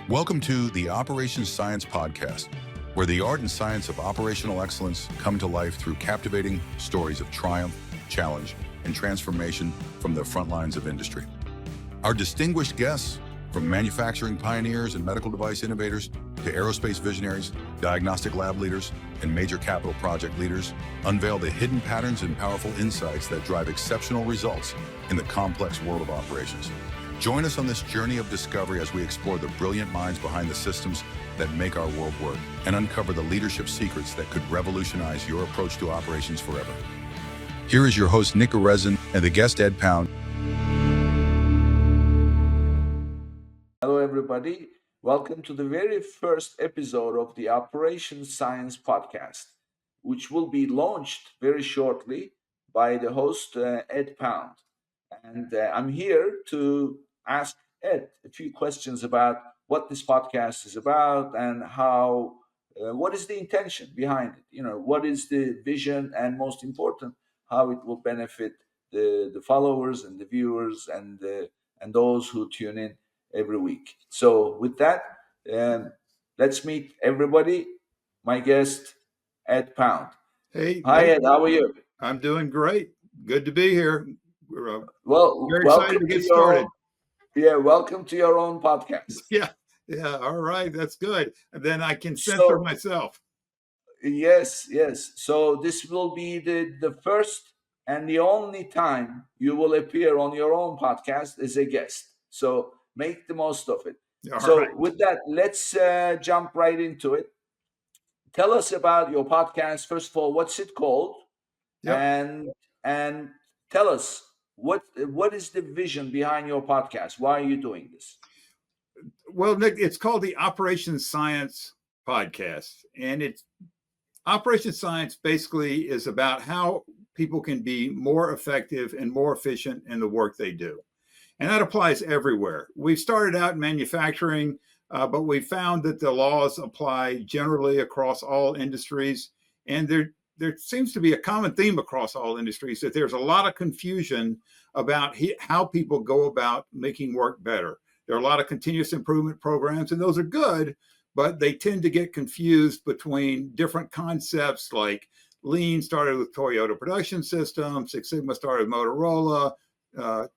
Welcome to the Operations Science Podcast, where the art and science of operational excellence come to life through captivating stories of triumph, challenge, and transformation from the front lines of industry. Our distinguished guests, from manufacturing pioneers and medical device innovators to aerospace visionaries, diagnostic lab leaders, and major capital project leaders, unveil the hidden patterns and powerful insights that drive exceptional results in the complex world of operations. Join us on this journey of discovery as we explore the brilliant minds behind the systems that make our world work and uncover the leadership secrets that could revolutionize your approach to operations forever. Here is your host, Nick Arezin, and the guest, Ed Pound. Hello, everybody. Welcome to the very first episode of the Operations Science Podcast, which will be launched very shortly by the host, Ed Pound. And I'm here to ask Ed a few questions about what this podcast is about and how, what is the intention behind it? You know, what is the vision, and most important, how it will benefit the followers and the viewers and those who tune in every week. So with that, let's meet everybody. My guest, Ed Pound. Hey. Hi, Ed. How are you? I'm doing great. Good to be here. We're very excited to get started. Welcome to your own podcast. Yeah. All right. That's good. And then I can censor myself. Yes. So this will be the first and the only time you will appear on your own podcast as a guest. So make the most of it. Right. With that, let's jump right into it. Tell us about your podcast. First of all, what's it called? Yep. And tell us what is the vision behind your podcast? Why are you doing this? Well, Nick, it's called the Operations Science Podcast. And it's Operations Science basically is about how people can be more effective and more efficient in the work they do. And that applies everywhere. We've started out in manufacturing, but we found that the laws apply generally across all industries. And there seems to be a common theme across all industries that there's a lot of confusion about how people go about making work better. There are a lot of continuous improvement programs, and those are good, but they tend to get confused between different concepts like Lean started with Toyota Production System, Six Sigma started with Motorola,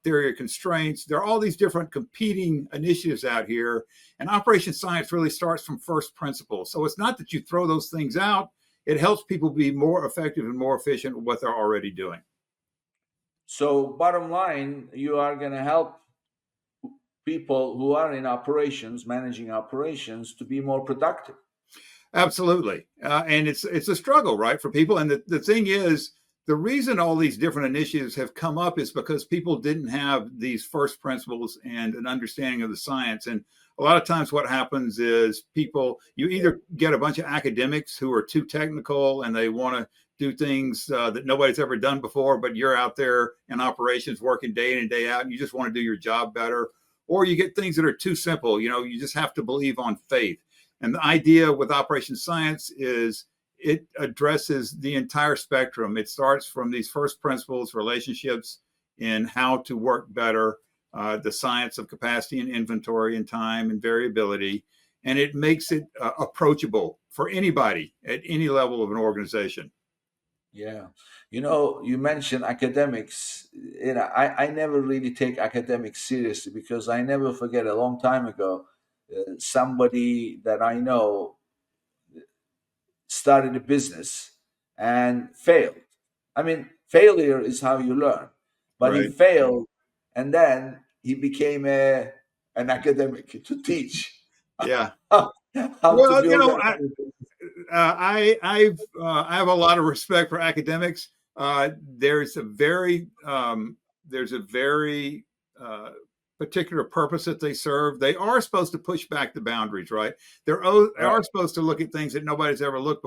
theory of constraints. There are all these different competing initiatives out here, and Operations Science really starts from first principles. So it's not that you throw those things out. It helps people be more effective and more efficient with what they're already doing. So bottom line, you are going to help people who are in operations, managing operations, to be more productive. Absolutely. And it's a struggle, right, for people. And the thing is, the reason all these different initiatives have come up is because people didn't have these first principles and an understanding of the science. And a lot of times what happens is you either get a bunch of academics who are too technical and they want to do things that nobody's ever done before, but you're out there in operations working day in and day out and you just want to do your job better. Or you get things that are too simple. You know, you just have to believe on faith. And the idea with Operations Science is it addresses the entire spectrum. It starts from these first principles, relationships in how to work better, the science of capacity and inventory and time and variability, and it makes it approachable for anybody at any level of an organization. Yeah. You know, you mentioned academics. You know, I never really take academics seriously because I never forget a long time ago, somebody that I know started a business and failed. I mean, failure is how you learn, but right. He failed, and then he became an academic to teach. Yeah. Well, you know, I have a lot of respect for academics. There's a very particular purpose that they serve. They are supposed to push back the boundaries, right? They are supposed to look at things that nobody's ever looked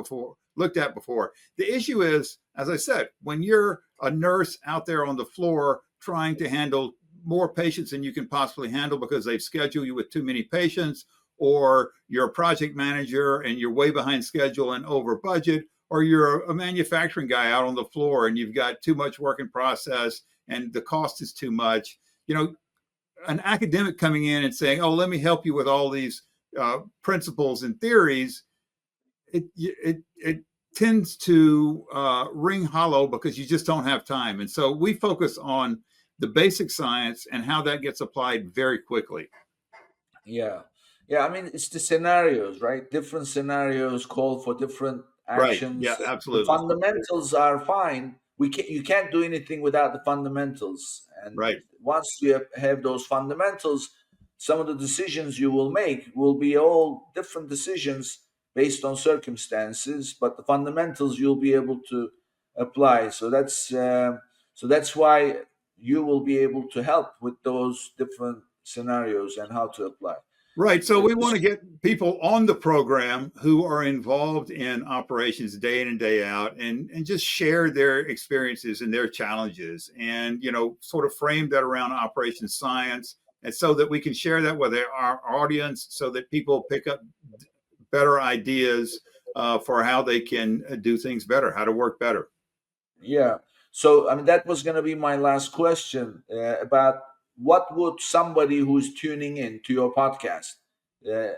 at before. The issue is, as I said, when you're a nurse out there on the floor trying to handle more patients than you can possibly handle because they've scheduled you with too many patients, or you're a project manager and you're way behind schedule and over budget, or you're a manufacturing guy out on the floor and you've got too much work in process and the cost is too much. You know, an academic coming in and saying, oh, let me help you with all these principles and theories, it tends to ring hollow because you just don't have time. And so we focus on the basic science and how that gets applied very quickly. Yeah. Yeah. I mean, it's the scenarios, right? Different scenarios call for different Right. Yeah, actions. The absolutely. fundamentals are fine. You can't do anything without the fundamentals. And Right. once you have those fundamentals, some of the decisions you will make will be all different decisions based on circumstances, but the fundamentals you'll be able to apply. So that's why you will be able to help with those different scenarios and how to apply. Right. So Uh, we want to get people on the program who are involved in operations day in and day out and just share their experiences and their challenges and, sort of frame that around operations science. And so that we can share that with our audience so that people pick up better ideas for how they can do things better, how to work better. Yeah. So, I mean, that was going to be my last question about what would somebody who's tuning in to your podcast uh,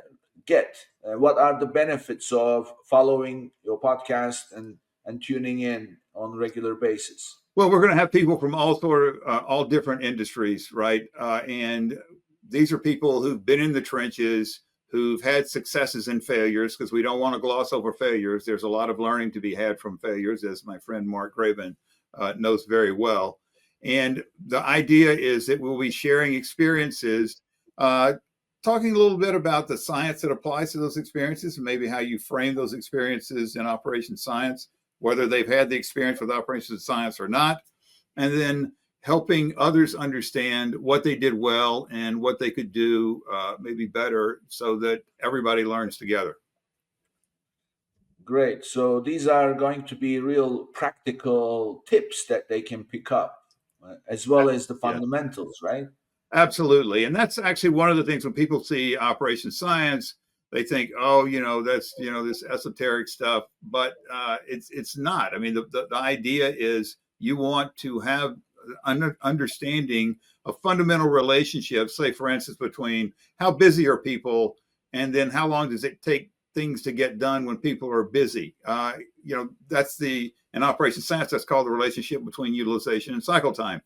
get? What are the benefits of following your podcast and tuning in on a regular basis? Well, we're going to have people from all different industries, right? And these are people who've been in the trenches, who've had successes and failures, because we don't want to gloss over failures. There's a lot of learning to be had from failures, as my friend Mark Graven knows very well. And the idea is that we'll be sharing experiences, talking a little bit about the science that applies to those experiences and maybe how you frame those experiences in operations science, whether they've had the experience with operations science or not, and then helping others understand what they did well and what they could do maybe better so that everybody learns together. Great. So these are going to be real practical tips that they can pick up, as well as the Yeah, fundamentals, right? absolutely. And that's actually one of the things when people see operations science, they think, oh, that's, this esoteric stuff, but it's not. I mean, the idea is you want to have understanding of fundamental relationships, say, for instance, between how busy are people and then how long does it take things to get done when people are busy. That's in operations science, that's called the relationship between utilization and cycle time.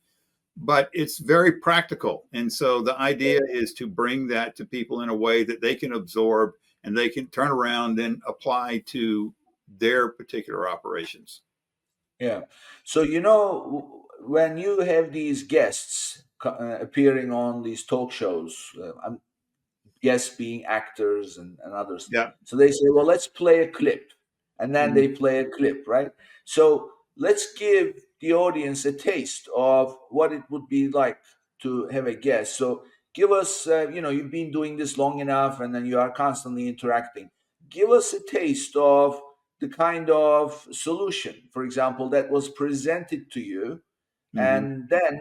But it's very practical. And so the idea is to bring that to people in a way that they can absorb and they can turn around and apply to their particular operations. Yeah. So, when you have these guests appearing on these talk shows, guests being actors and others, Yeah. so they say, well, let's play a clip. And then Mhm. they play a clip, right? So let's give the audience a taste of what it would be like to have a guest. So give us, you've been doing this long enough and then you are constantly interacting. Give us a taste of the kind of solution, for example, that was presented to you, Mhm. and then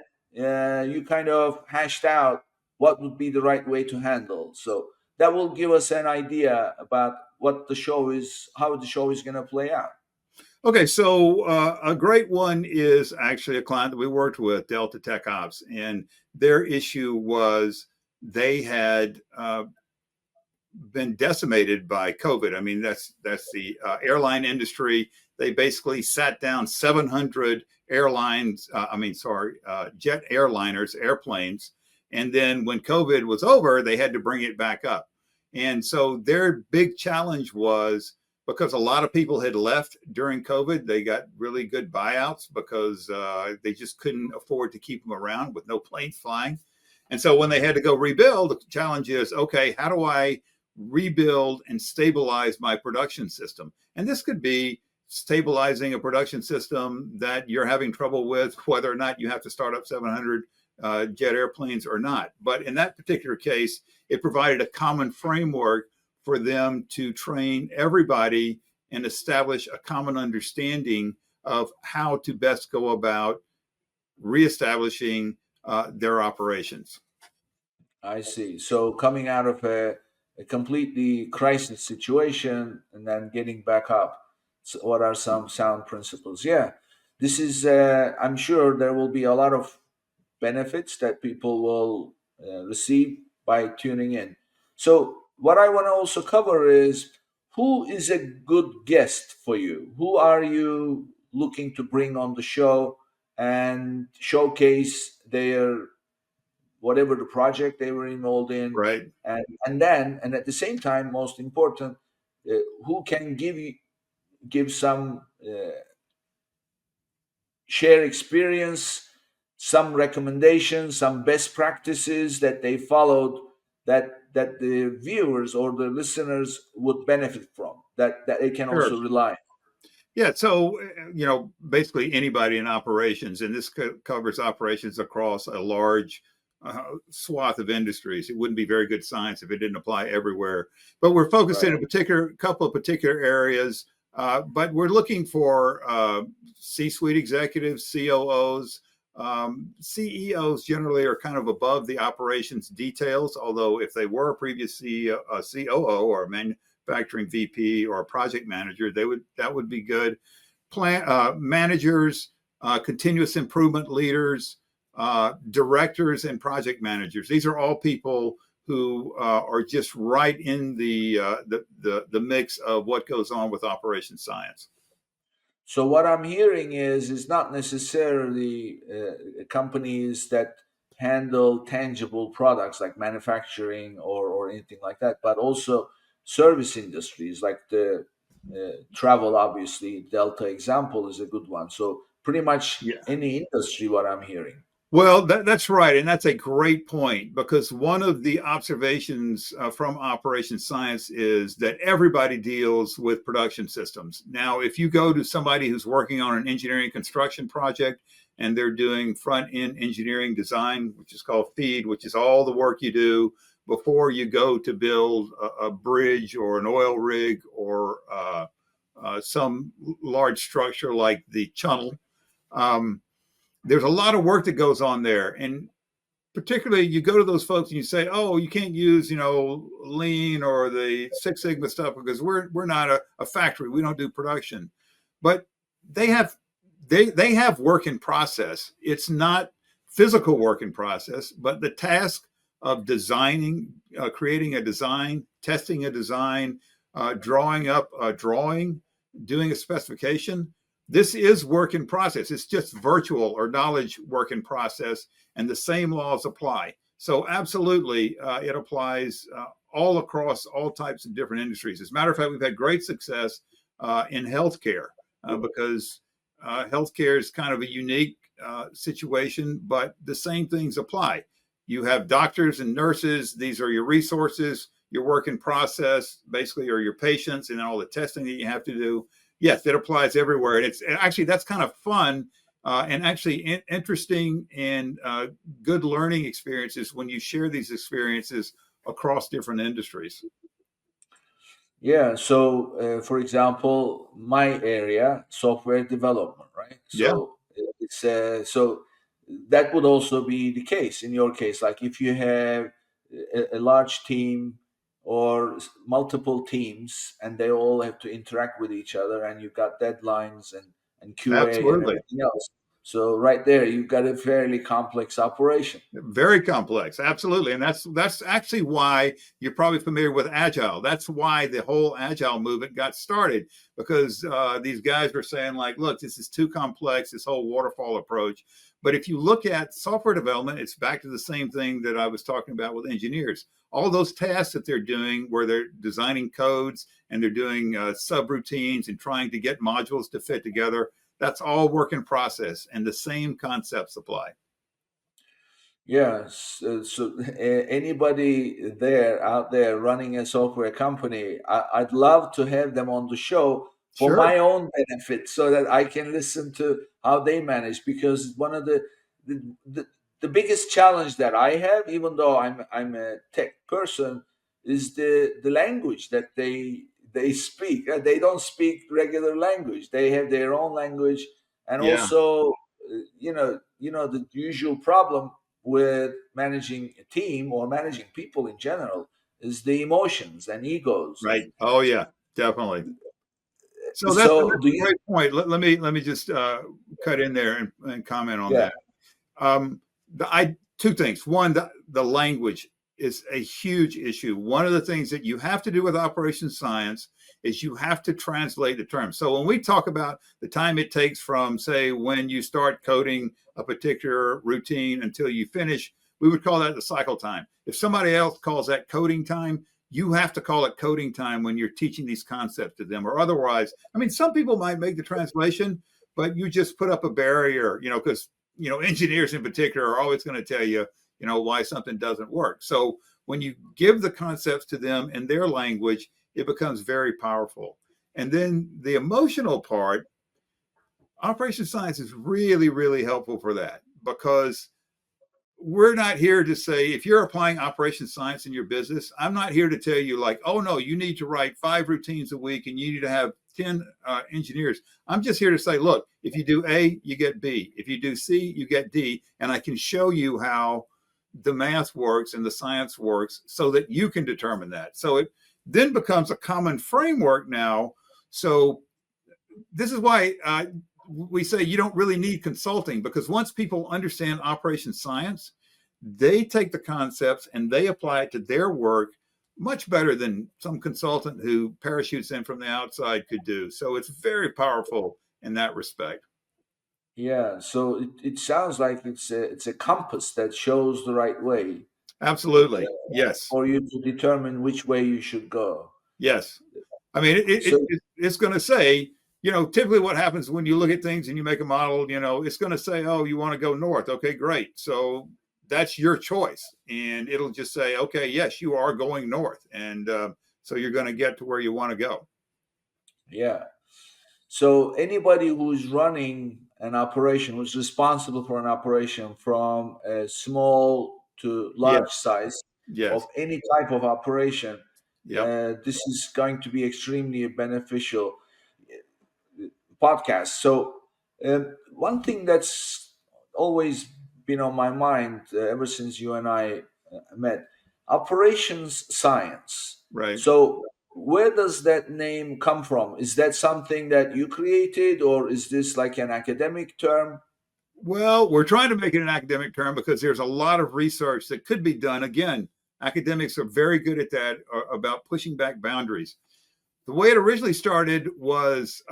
you kind of hashed out what would be the right way to handle. So that will give us an idea about how the show is going to play out. Okay, so a great one is actually a client that we worked with, Delta Tech Ops, and their issue was they had been decimated by COVID. I mean, that's the airline industry. They basically sat down 700 airlines. Jet airliners, airplanes, and then when COVID was over, they had to bring it back up. And so their big challenge was because a lot of people had left during COVID. They got really good buyouts because they just couldn't afford to keep them around with no planes flying. And so when they had to go rebuild, the challenge is, okay, how do I rebuild and stabilize my production system? And this could be stabilizing a production system that you're having trouble with, whether or not you have to start up 700 jet airplanes or not. But in that particular case, it provided a common framework for them to train everybody and establish a common understanding of how to best go about reestablishing their operations. I see. So coming out of a completely crisis situation and then getting back up. So what are some sound principles? Yeah, this is. I'm sure there will be a lot of benefits that people will receive by tuning in. So what I want to also cover is, who is a good guest for you? Who are you looking to bring on the show and showcase their whatever the project they were involved in, Right. and at the same time, most important, who can give some share experience, some recommendations, some best practices that they followed, that the viewers or the listeners would benefit from, that they can Sure. also rely on. Yeah. So, basically anybody in operations, and this covers operations across a large swath of industries. It wouldn't be very good science if it didn't apply everywhere. But we're focused in a couple of particular areas. But we're looking for C-suite executives, COOs. CEOs generally are kind of above the operations details, although if they were a previous CEO, COO or a manufacturing VP or a project manager, that would be good. Managers, continuous improvement leaders, directors, and project managers. These are all people who are just right in the mix of what goes on with operations science. So what I'm hearing is not necessarily companies that handle tangible products like manufacturing or anything like that, but also service industries like the travel. Obviously, Delta example is a good one. So pretty much Yeah. any industry, what I'm hearing. Well, that's right. And that's a great point, because one of the observations from operations science is that everybody deals with production systems. Now, if you go to somebody who's working on an engineering construction project and they're doing front end engineering design, which is called FEED, which is all the work you do before you go to build a bridge or an oil rig or some large structure like the channel. There's a lot of work that goes on there. And particularly you go to those folks and you say, oh, you can't use, lean or the Six Sigma stuff because we're not a factory. We don't do production. But they have work in process. It's not physical work in process, but the task of designing, creating a design, testing a design, drawing up a drawing, doing a specification. This is work in process. It's just virtual or knowledge work in process, and the same laws apply. So absolutely, it applies all across all types of different industries. As a matter of fact, we've had great success in healthcare because healthcare is kind of a unique situation, but the same things apply. You have doctors and nurses. These are your resources, your work in process, basically, or your patients, and all the testing that you have to do. Yes, it applies everywhere. And it's actually, that's kind of fun and actually interesting and good learning experiences when you share these experiences across different industries. Yeah. So, for example, my area, software development, right? Yeah, So it's so that would also be the case in your case. Like if you have a large team or multiple teams, and they all have to interact with each other, and you've got deadlines and QA and absolutely. everything else. So right there, you've got a fairly complex operation. Very complex, absolutely. And that's actually why you're probably familiar with Agile. That's why the whole Agile movement got started, because these guys were saying, like, look, this is too complex, this whole waterfall approach. But if you look at software development, it's back to the same thing that I was talking about with engineers. All those tasks that they're doing where they're designing codes and they're doing subroutines and trying to get modules to fit together, that's all work in process, and the same concepts apply. Yes. So anybody out there running a software company, I'd love to have them on the show for Sure. my own benefit, so that I can listen to how they manage. Because one of the, the, the biggest challenge that I have, even though I'm a tech person, is the language that they speak. They don't speak regular language. They have their own language, and Yeah. also, the usual problem with managing a team or managing people in general is the emotions and egos. Right. Oh yeah, definitely. So that's So a do you? great point. Let me just cut in there and comment on Yeah. that. Two things. One, the language is a huge issue. One of the things that you have to do with operations science is you have to translate the terms. So when we talk about the time it takes from, say, when you start coding a particular routine until you finish, we would call that the cycle time. If somebody else calls that coding time, you have to call it coding time when you're teaching these concepts to them, or otherwise, I mean, some people might make the translation, but you just put up a barrier, because, engineers in particular are always going to tell you, why something doesn't work. So when you give the concepts to them in their language, it becomes very powerful. And then the emotional part, operations science is really, really helpful for that, because we're not here to say, if you're applying operations science in your business, I'm not here to tell you like, oh no, you need to write 5 routines a week and you need to have 10 engineers. I'm just here to say, look, if you do A, you get B. If you do C, you get D. And I can show you how the math works and the science works so that you can determine that. So it then becomes a common framework now. So this is why we say you don't really need consulting, because once people understand operations science, they take the concepts and they apply it to their work much better than some consultant who parachutes in from the outside could do. So it's very powerful in that respect. Yeah, so it sounds like it's a compass that shows the right way. Absolutely. Yes. For you to determine which way you should go. Yes. I mean, it's going to say, typically what happens when you look at things and you make a model, it's going to say, oh, you want to go north. Okay, great. So that's your choice. And it'll just say, okay, yes, you are going north. And so you're going to get to where you want to go. Yeah. So anybody who's running an operation, who's responsible for an operation from a small to large size of any type of operation, this is going to be extremely beneficial podcast. So one thing that's always been on my mind ever since you and I met, operations science. Right. So where does that name come from? Is that something that you created, or is this like an academic term? Well, we're trying to make it an academic term because there's a lot of research that could be done. Again, academics are very good at that, about pushing back boundaries. The way it originally started was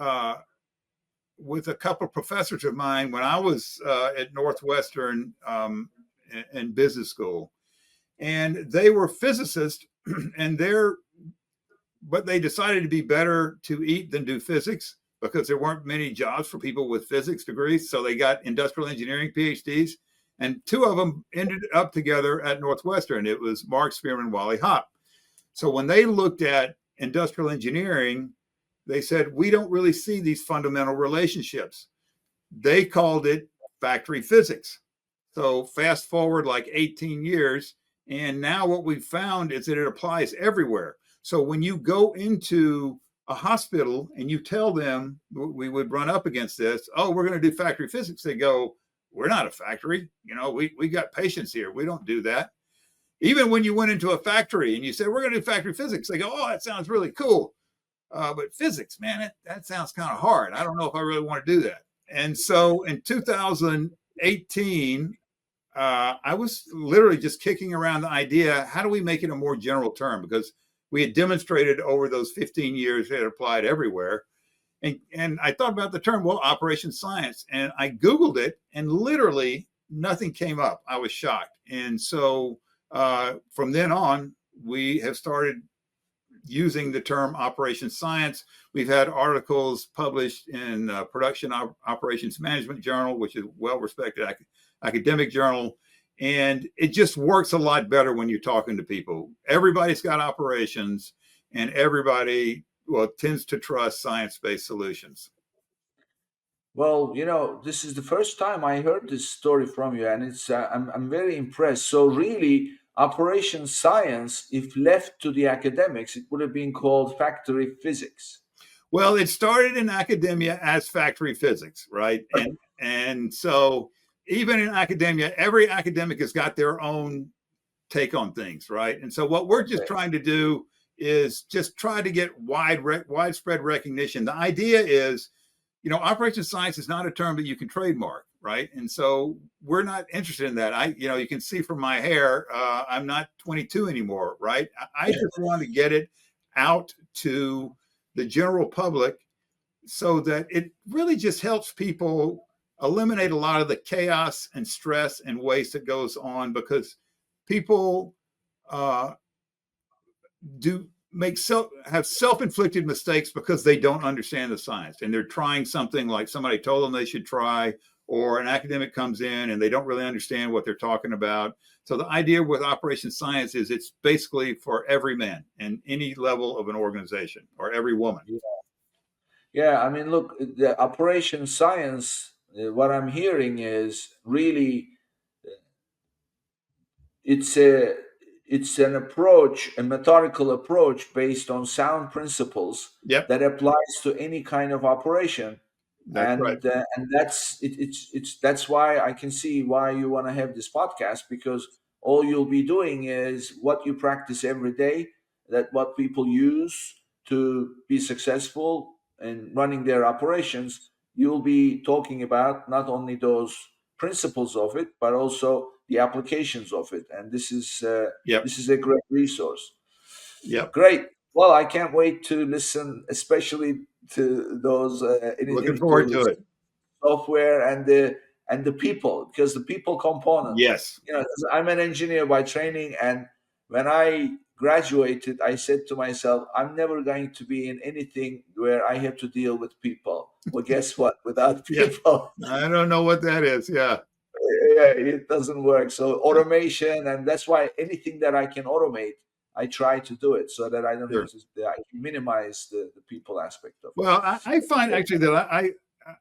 with a couple of professors of mine when I was at Northwestern in business school. And they were physicists, but they decided to be better to eat than do physics, because there weren't many jobs for people with physics degrees. So they got industrial engineering PhDs, and 2 of them ended up together at Northwestern. It was Mark Spearman, Wally Hopp. So when they looked at industrial engineering, they said, we don't really see these fundamental relationships. They called it factory physics. So fast forward like 18 years, and now what we've found is that it applies everywhere. So when you go into a hospital and you tell them, we would run up against this, oh, we're going to do factory physics. They go, we're not a factory. We got patients here. We don't do that. Even when you went into a factory and you said, we're going to do factory physics, they go, oh, that sounds really cool. But physics, man, that sounds kind of hard. I don't know if I really want to do that. And so in 2018, I was literally just kicking around the idea, how do we make it a more general term? Because we had demonstrated over those 15 years it applied everywhere. And I thought about the term, well, operations science. And I Googled it, and literally nothing came up. I was shocked. And so from then on, we have started using the term operations science. We've had articles published in Production Operations Management Journal, which is a well-respected academic journal. And it just works a lot better when you're talking to people. Everybody's got operations, and everybody, tends to trust science-based solutions. Well, this is the first time I heard this story from you, and it's I'm very impressed. So really, operations science, if left to the academics, it would have been called factory physics. Well, it started in academia as factory physics, right? And so even in academia, every academic has got their own take on things, right? And so what we're just trying to do is just try to get widespread recognition. The idea is, operations science is not a term that you can trademark, right? And so we're not interested in that. You can see from my hair, I'm not 22 anymore, right? I just want to get it out to the general public so that it really just helps people eliminate a lot of the chaos and stress and waste that goes on, because people uh, do have self-inflicted mistakes because they don't understand the science, and they're trying something like somebody told them they should try, or an academic comes in and they don't really understand what they're talking about. So the idea with Operation Science is it's basically for every man in any level of an organization, or every woman. Yeah, I mean, look, the Operation Science, what I'm hearing is really it's a it's an approach, a methodical approach based on sound principles Yep, that applies to any kind of operation, that's right. and that's why I can see why you want to have this podcast, because all you'll be doing is what you practice every day, that what people use to be successful in running their operations. You'll be talking about not only those principles of it, but also the applications of it. And Yep, this is a great resource. yep. Great. Well, I can't wait to listen, especially to those Looking anything forward to to it. software and the people, because the people component. Yes. 'Cause I'm an engineer by training, and when I graduated, I said to myself, I'm never going to be in anything where I have to deal with people. Well, guess what? Without Yeah. people, I don't know what that is. Yeah. yeah, it doesn't work. So automation, and that's why anything that I can automate, I try to do it so that I don't have Sure. to. I can minimize the people aspect of it. Well, I find actually that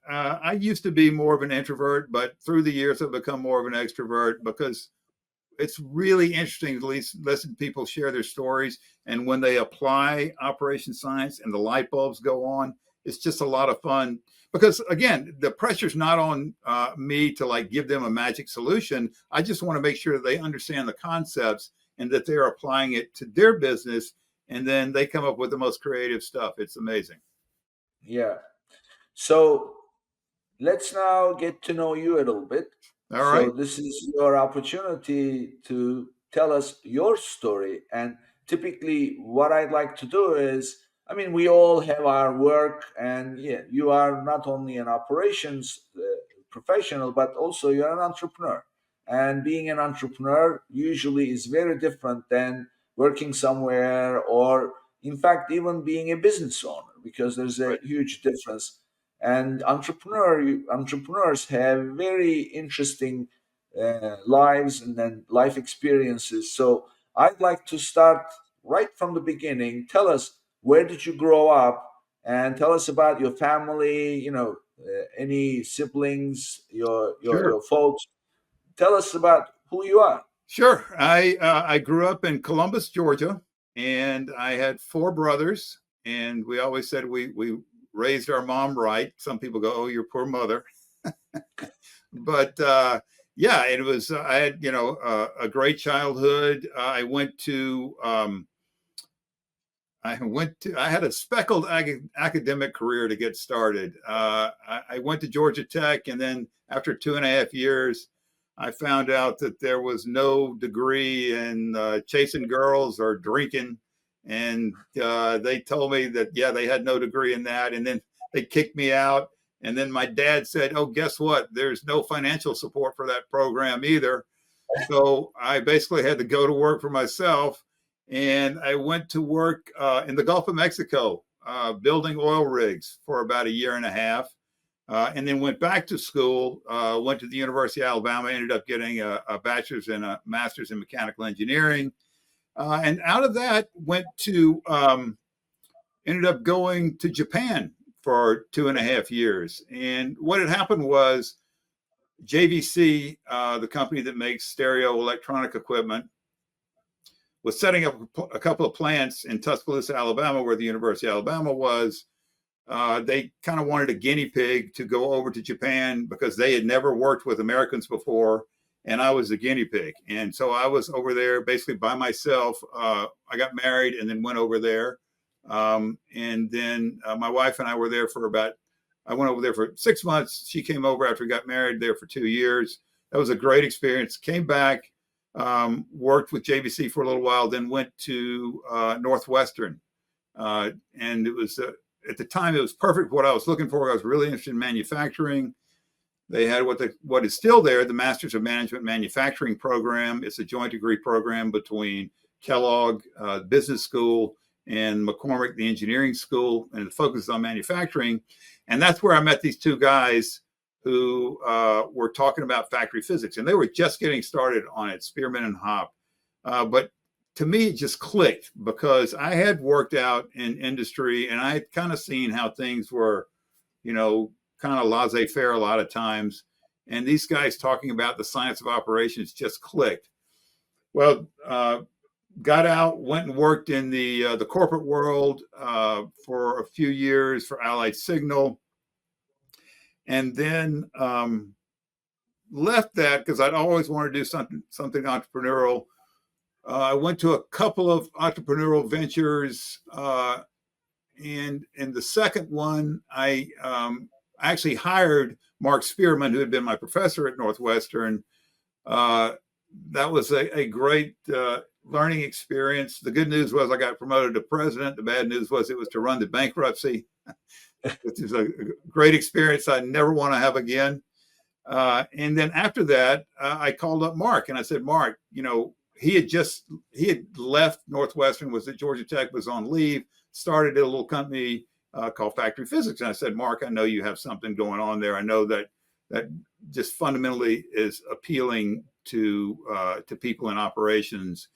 I used to be more of an introvert, but through the years I've become more of an extrovert, because it's really interesting to listen to people share their stories. And when they apply Operation Science and the light bulbs go on, it's just a lot of fun. Because again, the pressure's not on me to like give them a magic solution. I just want to make sure that they understand the concepts and that they're applying it to their business. And then they come up with the most creative stuff. It's amazing. Yeah. So let's now get to know you a little bit. All So right. this is your opportunity to tell us your story. And typically, what I'd like to do is, I mean, we all have our work, and yeah, you are not only an operations professional, but also you're an entrepreneur. And being an entrepreneur usually is very different than working somewhere, or in fact, even being a business owner, because there's a Right. huge difference. And entrepreneurs have very interesting lives and then life experiences. So I'd like to start right from the beginning. Tell us, where did you grow up, and tell us about your family. Any siblings, Sure. your folks. Tell us about who you are. Sure. I grew up in Columbus, Georgia, and I had four brothers. And we always said we raised our mom right. Some people go, "Oh, your poor mother," but yeah, it was. I had a great childhood. I had a speckled academic career to get started. I went to Georgia Tech, and then after 2.5 years, I found out that there was no degree in chasing girls or drinking, and they told me that yeah, they had no degree in that, and then they kicked me out. And then my dad said, "Oh, guess what? There's no financial support for that program either." So I basically had to go to work for myself, and I went to work in the Gulf of Mexico, building oil rigs for about a year and a half, and then went back to school. Went to the University of Alabama, ended up getting a bachelor's and a master's in mechanical engineering, and out of that ended up going to Japan for 2.5 years. And what had happened was JVC, the company that makes stereo electronic equipment, was setting up a couple of plants in Tuscaloosa, Alabama, where the University of Alabama was. They kind of wanted a guinea pig to go over to Japan because they had never worked with Americans before, and I was the guinea pig. And so I was over there basically by myself. I got married and then went over there. And then my wife and I were there for about I went over there for 6 months. She came over after we got married, there for 2 years. That was a great experience. Came back, worked with JVC for a little while, then went to Northwestern. And it was, at the time, it was perfect for what I was looking for. I was really interested in manufacturing. They had what is still there, the Masters of Management Manufacturing program. It's a joint degree program between Kellogg Business School and McCormick, the engineering school, and it focuses on manufacturing. And that's where I met these two guys who were talking about factory physics. And they were just getting started on it, Spearman and Hop. But to me, it just clicked because I had worked out in industry and I had kind of seen how things were, kind of laissez-faire a lot of times. And these guys talking about the science of operations just clicked. Well, got out, went and worked in the corporate world for a few years for Allied Signal. And then left that because I'd always wanted to do something entrepreneurial. I went to a couple of entrepreneurial ventures. And in the second one, I actually hired Mark Spearman, who had been my professor at Northwestern. That was a great learning experience. The good news was I got promoted to president. The bad news was it was to run the bankruptcy, which is a great experience I never want to have again. And then after that, I called up Mark and I said, Mark, he had left Northwestern, was at Georgia Tech, was on leave, started a little company called Factory Physics. And I said, Mark, I know you have something going on there. I know that just fundamentally is appealing to people in operations.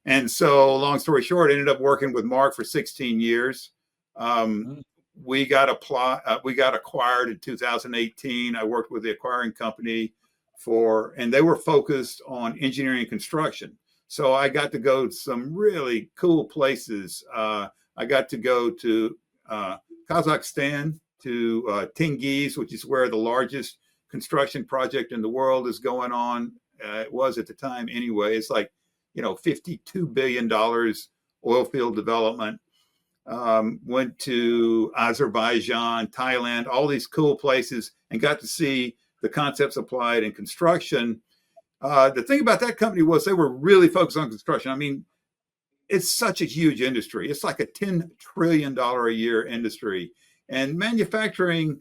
And so long story short, I ended up working with Mark for 16 years. We got acquired in 2018. I worked with the acquiring company and they were focused on engineering and construction. So I got to go to some really cool places. I got to go to Kazakhstan, to Tengiz, which is where the largest construction project in the world is going on. It was at the time anyway. It's like, $52 billion oil field development. Went to Azerbaijan, Thailand, all these cool places, and got to see the concepts applied in construction. The thing about that company was they were really focused on construction. I mean, it's such a huge industry. It's like a $10 trillion a year industry. And manufacturing,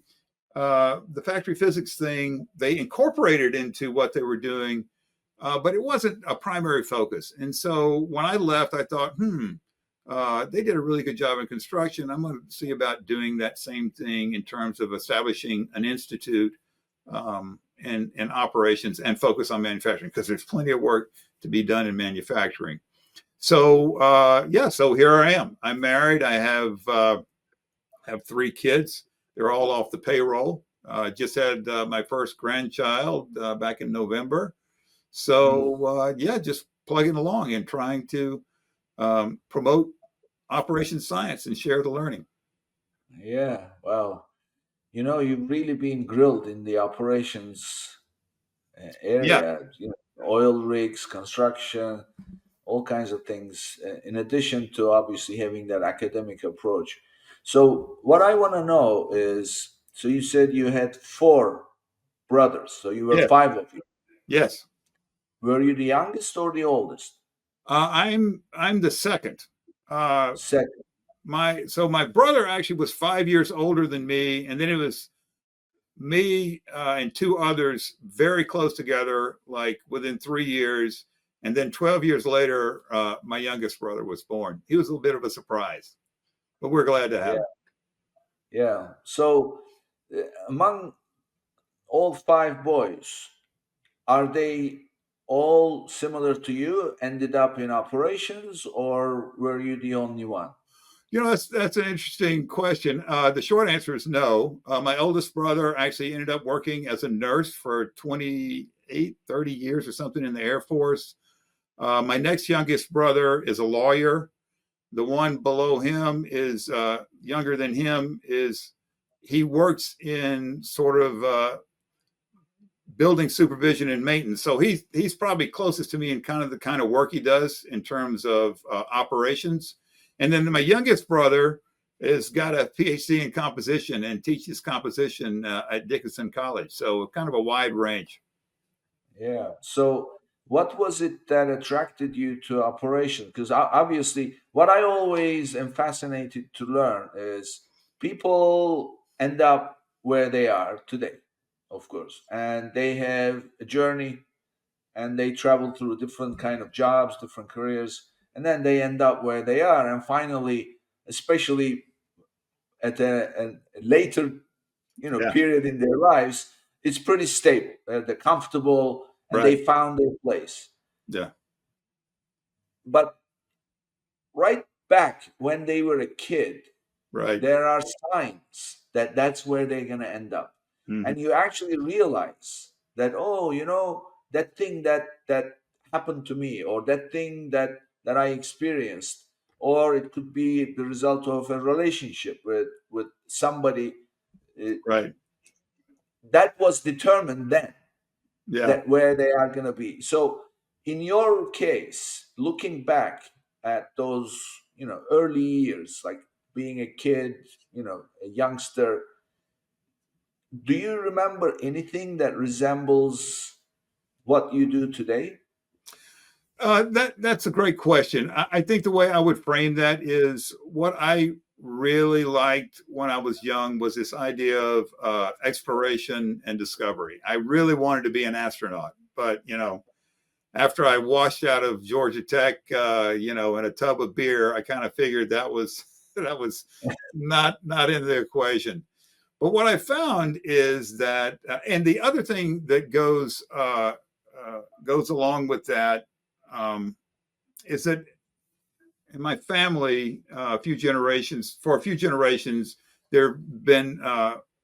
the factory physics thing, they incorporated into what they were doing, but it wasn't a primary focus. And so when I left, I thought, they did a really good job in construction. I'm going to see about doing that same thing in terms of establishing an institute in operations and focus on manufacturing, because there's plenty of work to be done in manufacturing. So so here I am. I'm married. I have 3 kids. They're all off the payroll. Just had my first grandchild back in November. So just plugging along and trying to promote operations science and share the learning. Yeah, well, you've really been grilled in the operations area. Oil rigs, construction, all kinds of things, in addition to obviously having that academic approach. So what I want to know is, so you said you had 4 brothers, so you were 5 of you. Yes. Were you the youngest or the oldest? I'm the second. Second. My brother actually was 5 years older than me, and then it was me and 2 others very close together, like within 3 years. And then 12 years later, my youngest brother was born. He was a little bit of a surprise, but we're glad to have him. Yeah. So among all 5 boys, are they all similar to you, ended up in operations, or were you the only one? That's an interesting question. The short answer is no. My oldest brother actually ended up working as a nurse for 28, 30 years or something in the Air Force. My next youngest brother is a lawyer. The one below him is younger than him. He works in sort of building supervision and maintenance. So he's probably closest to me in the kind of work he does in terms of operations. And then my youngest brother has got a PhD in composition and teaches composition at Dickinson College. So kind of a wide range. Yeah. So, what was it that attracted you to operation? Because obviously, what I always am fascinated to learn is people end up where they are today, of course, and they have a journey and they travel through different kind of jobs, different careers, and then they end up where they are, and finally, especially at a later Yeah. period in their lives, it's pretty stable. They're comfortable and Right. they found their place. Yeah. But right back when they were a kid, Right. there are signs that that's where they're going to end up. Mm-hmm. And you actually realize that, oh, that thing that happened to me, or that thing that I experienced, or it could be the result of a relationship with somebody, Right. that was determined then, Yeah. that where they are going to be. So in your case, looking back at those early years, like being a kid, a youngster, do you remember anything that resembles what you do today? That's a great question. I think the way I would frame that is what I really liked when I was young was this idea of exploration and discovery. I really wanted to be an astronaut, but after I washed out of Georgia Tech, in a tub of beer, I kind of figured that was that was not in the equation. But what I found is that, and the other thing that goes along with that is that in my family, for a few generations, there have been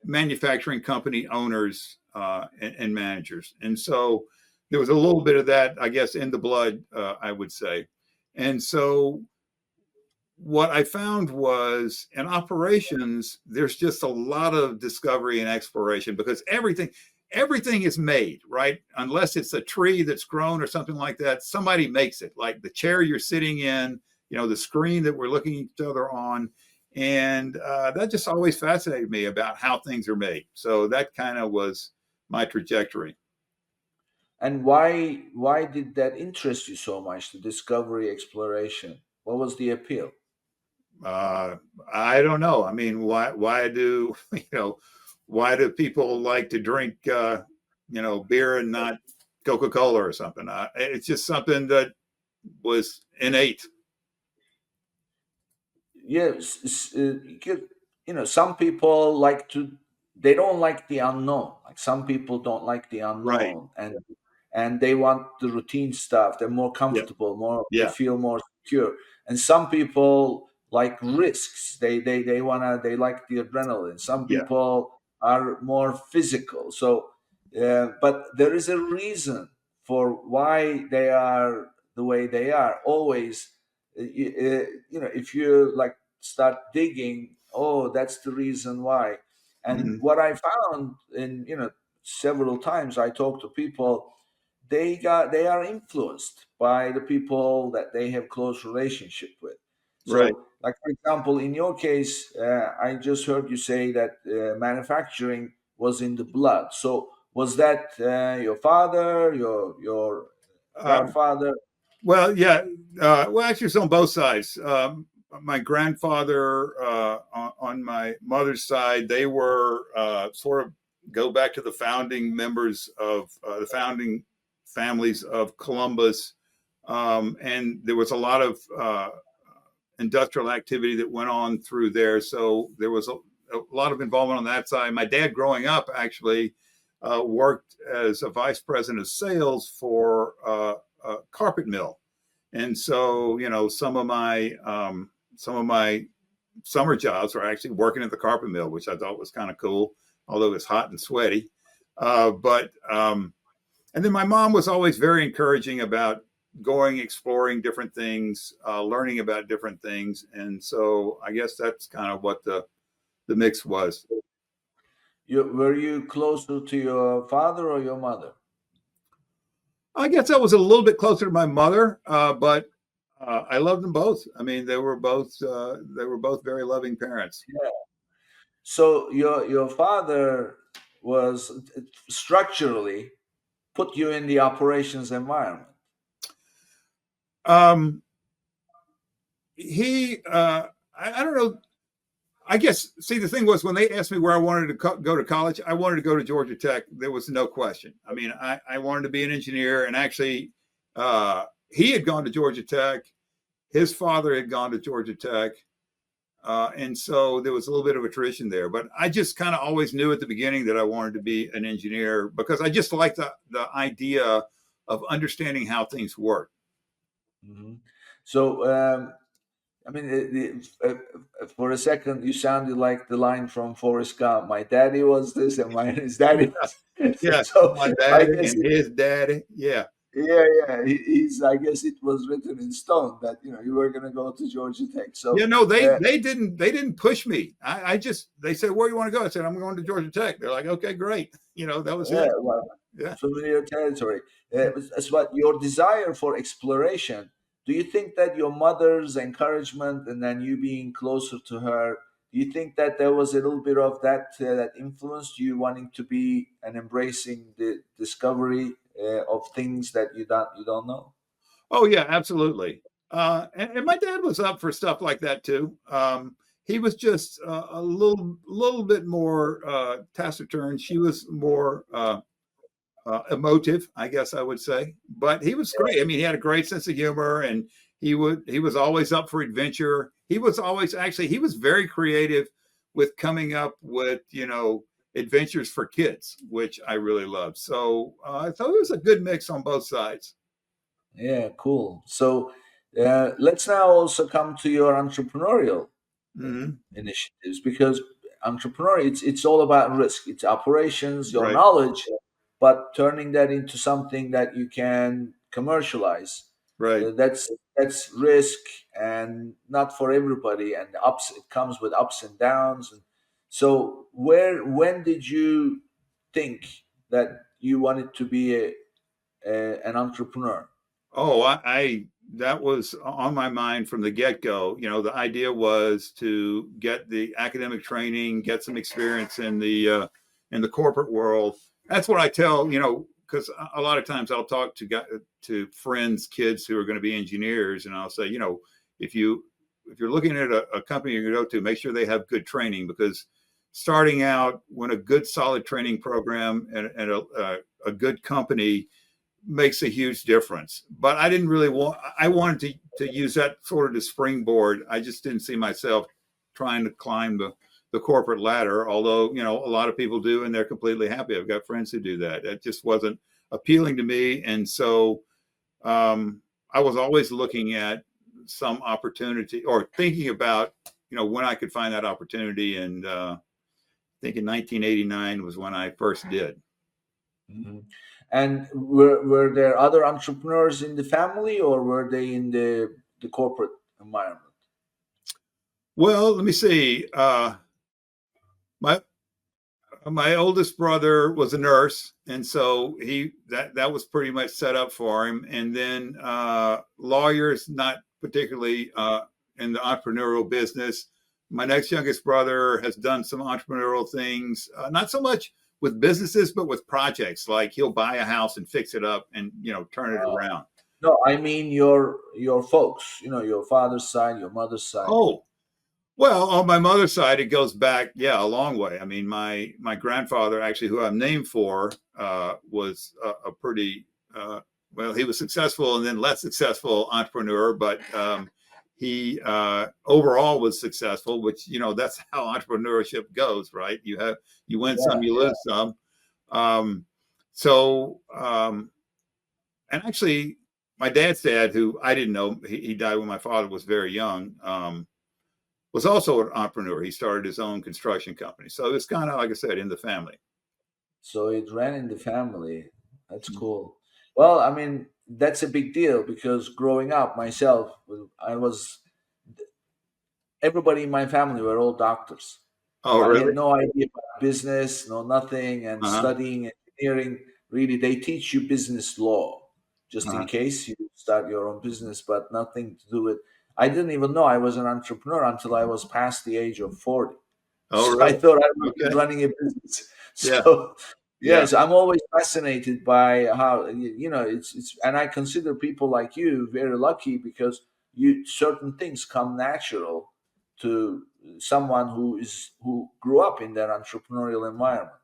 manufacturing company owners and managers, and so there was a little bit of that, I guess, in the blood, I would say. And so what I found was in operations, there's just a lot of discovery and exploration because everything is made, right? Unless it's a tree that's grown or something like that, somebody makes it. Like the chair you're sitting in, the screen that we're looking at each other on. And that just always fascinated me about how things are made. So that kind of was my trajectory. And why did that interest you so much, the discovery, exploration? What was the appeal? I don't know. I mean, why do why do people like to drink beer and not Coca-Cola or something? It's just something that was innate. Yes, some people they don't like the unknown. Like some people don't like the Right. unknown, and they want the routine stuff. They're more Yeah. comfortable, they Yeah. feel more secure. And some people like risks. They like the adrenaline. Some Yeah. people are more physical. So, but there is a reason for why they are the way they are. Always, if you like start digging, oh, that's the reason why. And Mm-hmm. what I found in several times I talk to people, they are influenced by the people that they have close relationship with. Right. So, like for example, in your case, I just heard you say that manufacturing was in the blood. So was that your father, your Um, grandfather? well, yeah. Well, actually, it's on both sides. My grandfather on my mother's side, they were sort of go back to the founding members of the founding families of Columbus, and there was a lot of industrial activity that went on through there. So there was a lot of involvement on that side. My dad, growing up, actually worked as a vice president of sales for a carpet mill. And so, some of my summer jobs were actually working at the carpet mill, which I thought was kind of cool, although it was hot and sweaty. And then my mom was always very encouraging about going, exploring different things, learning about different things. And so I guess that's kind of what the mix was. Were you closer to your father or your mother? I guess I was a little bit closer to my mother, but I love them both. I mean, they were both very loving parents. Yeah. So your father was structurally put you in the operations environment. Um, I don't know. I guess, see, the thing was when they asked me where I wanted to go to college, I wanted to go to Georgia Tech. There was no question. I mean, I wanted to be an engineer, and actually, he had gone to Georgia Tech. His father had gone to Georgia Tech. And so there was a little bit of a tradition there. But I just kind of always knew at the beginning that I wanted to be an engineer because I just liked the idea of understanding how things work. Mm-hmm. So, I mean, for a second, you sounded like the line from Forrest Gump. My daddy was this, and his daddy was. Yeah, So my I daddy guess and his daddy. Yeah. yeah. He's. I guess it was written in stone that you were going to go to Georgia Tech. So Yeah, no, they didn't push me. I just they said, where do you want to go? I said, I'm going to Georgia Tech. They're like, okay, great. That was yeah, it. well, Yeah. familiar territory. As what your desire for exploration. Do you think that your mother's encouragement and then you being closer to her, do you think that there was a little bit of that influenced you wanting to be and embracing the discovery of things that you don't know? Oh yeah, absolutely. And my dad was up for stuff like that too. He was just a little bit more taciturn. She was more emotive, I guess I would say. But he was great. I mean, he had a great sense of humor, and he was always up for adventure. He was always actually he was very creative with coming up with adventures for kids, which I really loved. So so it was a good mix on both sides. Yeah, cool. So let's now also come to your entrepreneurial Hmm. initiatives, because entrepreneur, it's all about risk. It's operations, your Right, knowledge, but turning that into something that you can commercialize. right. That's risk, and not for everybody, and ups it comes with ups and downs. And so when did you think that you wanted to be an entrepreneur? Oh, I that was on my mind from the get go. The idea was to get the academic training, get some experience in the corporate world. That's what I tell, because a lot of times I'll talk to friends, kids who are going to be engineers, and I'll say, if you're looking at a company you're going to go to, make sure they have good training, because starting out, when a good solid training program and a good company makes a huge difference. But I didn't really I wanted to use that sort of to springboard. I just didn't see myself trying to climb the corporate ladder, although, a lot of people do, and they're completely happy. I've got friends who do that. It just wasn't appealing to me. And so I was always looking at some opportunity or thinking about, when I could find that opportunity. And I think in 1989 was when I first did. Mhm. And were there other entrepreneurs in the family, or were they in the corporate environment? Well, let me see. My my oldest brother was a nurse, and so that was pretty much set up for him. And then lawyers, not particularly in the entrepreneurial business. My next youngest brother has done some entrepreneurial things, not so much with businesses, but with projects. Like he'll buy a house and fix it up and turn it Uh, around. no, I mean your folks. Your father's side, your mother's side. Oh, well, on my mother's side, it goes back, yeah, a long way. I mean, my grandfather, actually, who I'm named for, was a pretty well. He was successful and then less successful entrepreneur, but he overall was successful. Which that's how entrepreneurship goes, right? You win some, Yeah, you yeah. lose some. Um, so and actually, my dad's dad, who I didn't know, he died when my father was very young. Was also an entrepreneur. He started his own construction company. So it's kind of, like I said, in the family. So it ran in the family. That's cool. Well, I mean, that's a big deal, because growing up myself, I was everybody in my family were all doctors. Oh, So I had really? no idea about business, no nothing, and Uh-huh. studying engineering. Really, they teach you business law. just in case you start your own business, but nothing to do with. I didn't even know I was an entrepreneur until I was past the age of 40. Oh, So I really? thought I was Okay. running a business. Yeah. So Yeah. yes, I'm always fascinated by how it's and I consider people like you very lucky because certain things come natural to someone who grew up in that entrepreneurial environment.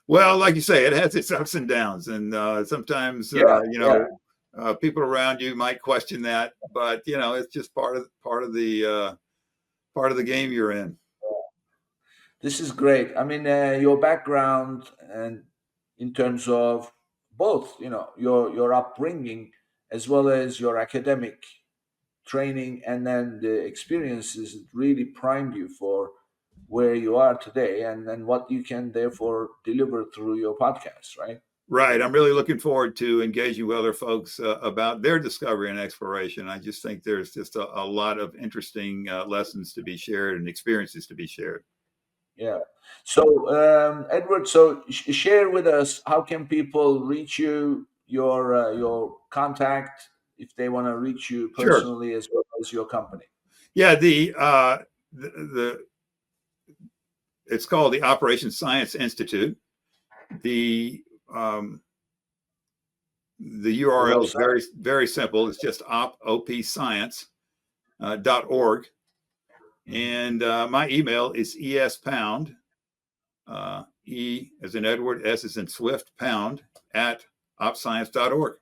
Well, like you say, it has its ups and downs, and sometimes Yeah, people around you might question that, but it's just part of the game you're in. this is great. I mean, your background and in terms of both, your upbringing as well as your academic training and then the experiences really primed you for where you are today and what you can therefore deliver through your podcast, right? Right. I'm really looking forward to engaging with other folks about their discovery and exploration. I just think there's just a lot of interesting lessons to be shared and experiences to be shared. Yeah. So, Edward, so share with us, how can people reach you, your contact, if they want to reach you Sure. personally as well as your company? Yeah, it's called the Operation Science Institute. The URL is very, very simple. It's just opscience.org. And my email is espound, E as in Edward, S as in Swift, pound, at opscience.org.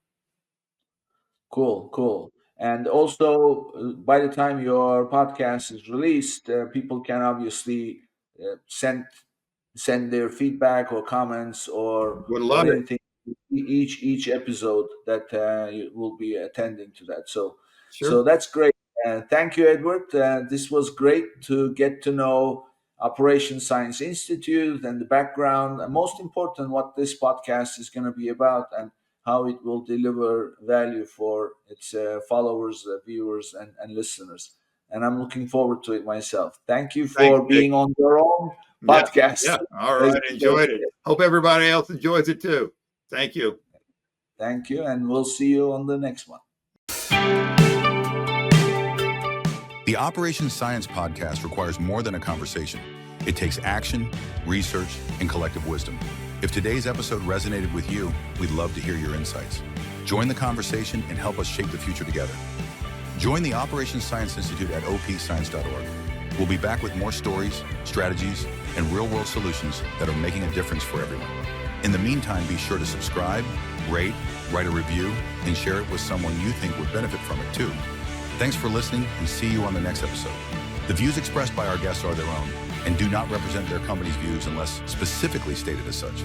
Cool. And also, by the time your podcast is released, people can obviously send their feedback or comments or Would love it. anything each episode that you will be attending to that. So Sure. so that's great. Thank you, Edward. This was great to get to know Operation Science Institute and the background, and most important, what this podcast is going to be about and how it will deliver value for its followers, viewers, and listeners. And I'm looking forward to it myself. Thank you for being on your own podcast. Yeah. All right. Enjoyed it. Hope everybody else enjoys it too. Thank you. Thank you. And we'll see you on the next one. The Operation Science podcast requires more than a conversation. It takes action, research, and collective wisdom. If today's episode resonated with you, we'd love to hear your insights. Join the conversation and help us shape the future together. Join the Operation Science Institute at opscience.org. We'll be back with more stories, strategies, and real-world solutions that are making a difference for everyone. In the meantime, be sure to subscribe, rate, write a review, and share it with someone you think would benefit from it too. Thanks for listening, and see you on the next episode. The views expressed by our guests are their own and do not represent their company's views unless specifically stated as such.